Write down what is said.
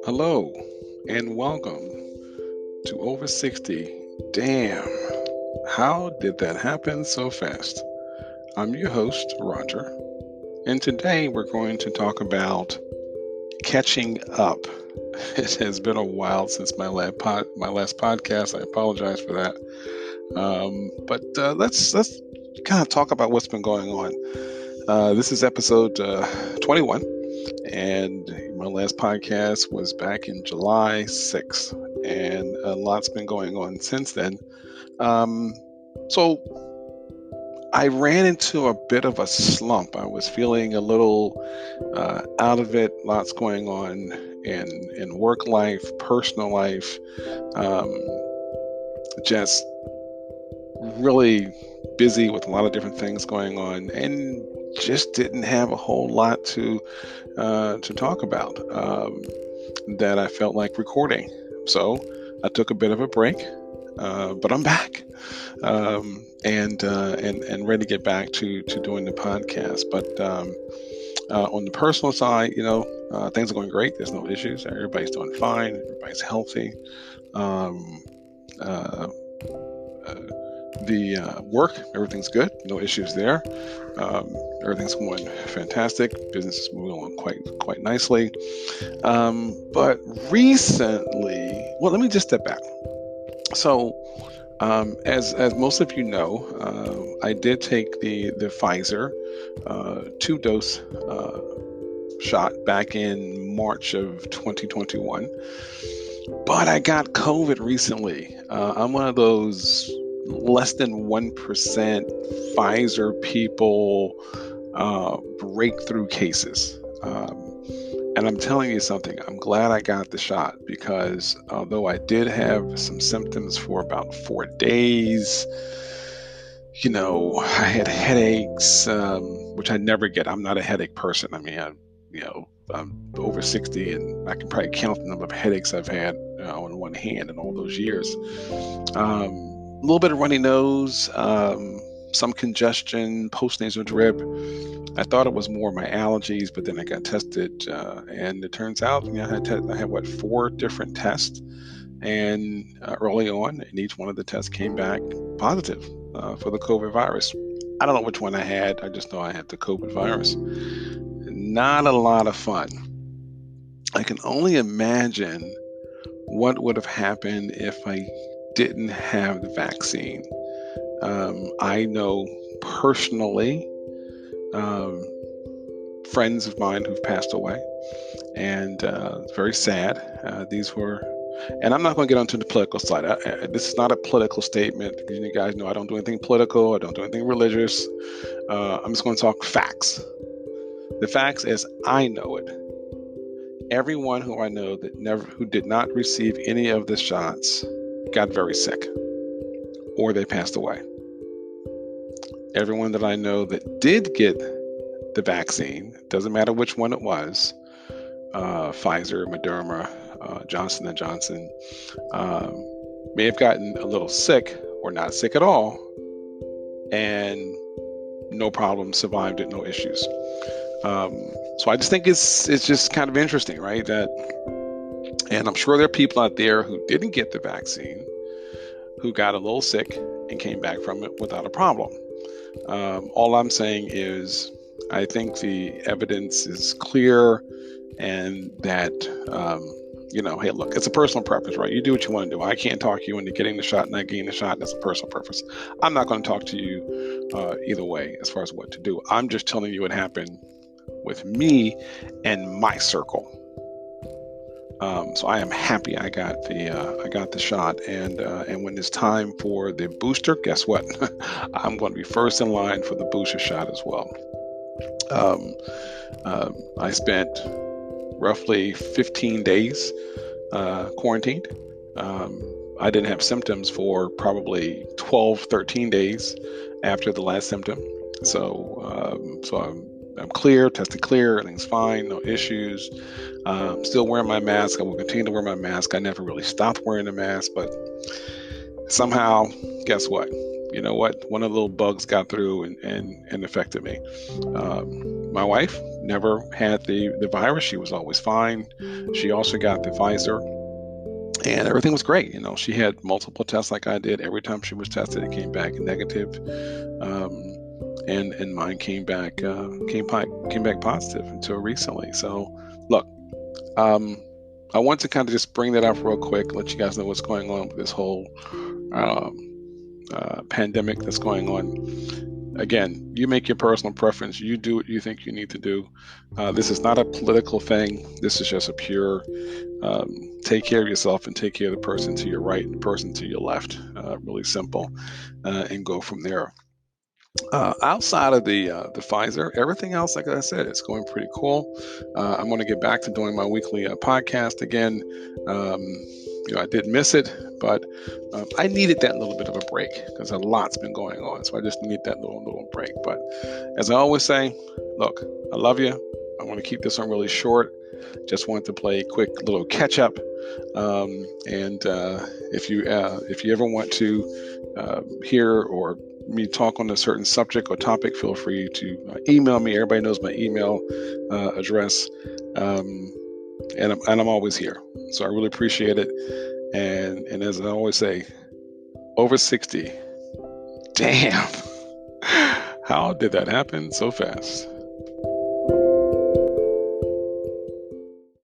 Hello and welcome to Over 60. Damn, how did that happen so fast? I'm your host, Roger, and today we're going to talk about catching up. It has been a while since my last podcast. I apologize for that. But let's kind of talk about what's been going on. This is episode 21. And my last podcast was back in July 6th, and a lot's been going on since then. So I ran into a bit of a slump. I was feeling a little out of it, lots going on in work life, personal life, um, just really busy with a lot of different things going on, and just didn't have a whole lot to talk about that I felt like recording. So I took a bit of a break, but I'm back and ready to get back to doing the podcast. But on the personal side, things are going great. There's no issues. Everybody's doing fine. Everybody's healthy. Um, uh, the work, everything's good. No issues there. Everything's going fantastic. Business is moving along quite nicely. But recently, well, let me just step back. So, as most of you know, I did take the Pfizer 2-dose shot back in March of 2021, but I got COVID recently. I'm one of those less than 1% Pfizer people breakthrough cases. And I'm telling you something, I'm glad I got the shot, because although I did have some symptoms for about 4 days, I had headaches, which I never get. I'm not a headache person. I mean, I'm over 60 and I can probably count the number of headaches I've had on one hand in all those years. A little bit of runny nose, some congestion, post-nasal drip. I thought it was more my allergies, but then I got tested, and it turns out, I had 4 different tests, and early on, and each one of the tests came back positive for the COVID virus. I don't know which one I had. I just know I had the COVID virus. Not a lot of fun. I can only imagine what would have happened if I didn't have the vaccine. I know personally friends of mine who've passed away, and it's very sad. These were, and I'm not going to get onto the political side. This is not a political statement, because you guys know I don't do anything political. I don't do anything religious. I'm just going to talk facts. The facts as I know it. Everyone who I know who did not receive any of the shots got very sick, or they passed away. Everyone that I know that did get the vaccine, doesn't matter which one it was, Pfizer, Moderna, Johnson & Johnson, may have gotten a little sick or not sick at all, and no problem, survived it, no issues. So I just think it's just kind of interesting, right? And I'm sure there are people out there who didn't get the vaccine, who got a little sick and came back from it without a problem. All I'm saying is, I think the evidence is clear, and that, hey, look, it's a personal preference, right? You do what you want to do. I can't talk you into getting the shot, not getting the shot. That's a personal preference. I'm not going to talk to you either way as far as what to do. I'm just telling you what happened with me and my circle. So I am happy I got the shot, and when it's time for the booster, guess what? I'm going to be first in line for the booster shot as well. I spent roughly 15 days quarantined. I didn't have symptoms for probably 12, 13 days after the last symptom. So I'm clear, tested clear, everything's fine, no issues. Still wearing my mask. I will continue to wear my mask. I never really stopped wearing the mask, but somehow, guess what? you know what? One of the little bugs got through and affected me. My wife never had the virus. She was always fine. She also got the Pfizer, and everything was great. She had multiple tests like I did. Every time she was tested, it came back negative, um, and mine came back positive until recently. So, look, um, I want to kind of just bring that up real quick, let you guys know what's going on with this whole um, pandemic that's going on. Again, you make your personal preference. You do what you think you need to do. This is not a political thing. This is just a pure um, take care of yourself and take care of the person to your right and the person to your left. Really simple, and go from there. Outside of the Pfizer, everything else, like I said, it's going pretty cool. I'm going to get back to doing my weekly podcast again. Um, I did miss it, but I needed that little bit of a break because a lot's been going on. So I just need that little break. But as I always say, look, I love you. I want to keep this one really short. Just wanted to play a quick little catch up. And if you ever want to hear or me talk on a certain subject or topic, feel free to email me. Everybody knows my email address, and I'm always here. So I really appreciate it. And as I always say, over 60. Damn, how did that happen so fast?